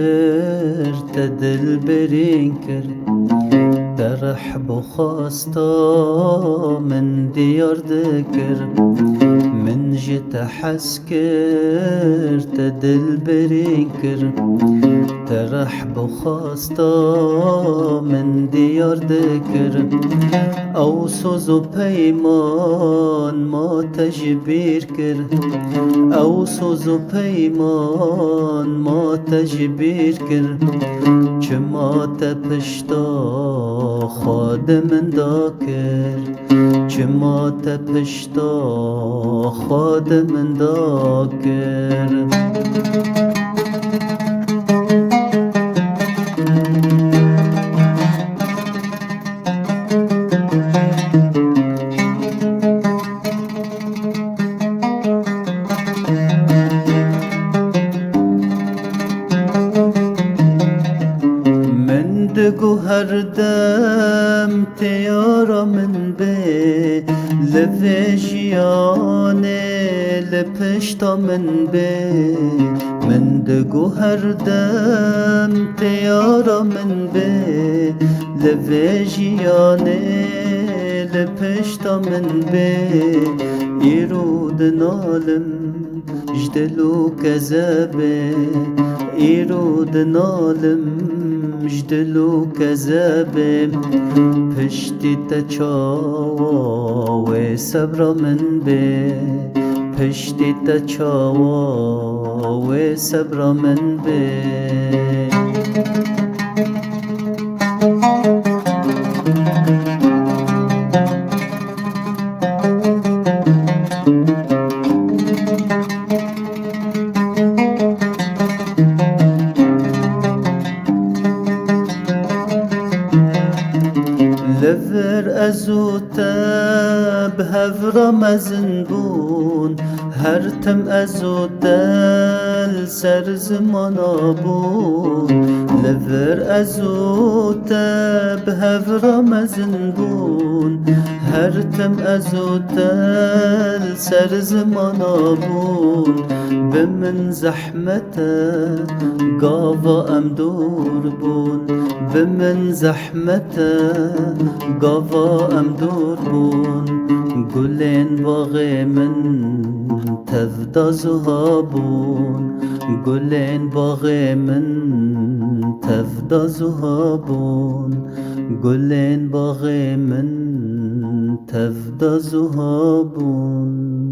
کرد ته دل برین کرد درحب و خواستا من دیار دکر من جت حس کرد ته دل برین کرد ترحب و خواستا من دیار دکر او سوز و پیمان ما تجبیر کرد او سوز و پیمان ما تجبیر کرد چه ما تپشتا خواد من دا کرد چه ما تپشتا خواد من دا کرد دگو هر دم تیارا من به لفجیانه لپشتا من به من دگو هر دم تیارا من به لفجیانه لپشتا من به ایرود نالم جدلو کذبه ایرود نالم جدلو کذبه پشتی تچاوا و صبر من به پشتی تچاوا و صبر من به لفر ازو تب هفرا مزن بون هر تم ازو دل سر زمانا بون لفر ازو تب هفرا مزن بون هر تم ازو دل سر زمانا بون بمن زحمته قاوا ام دور بون بمن زحمته قاوا ام دور بون گلین باغ من تفدا زهابون گلین باغ من تفدا زهابون گلین باغ من تفدا زهابون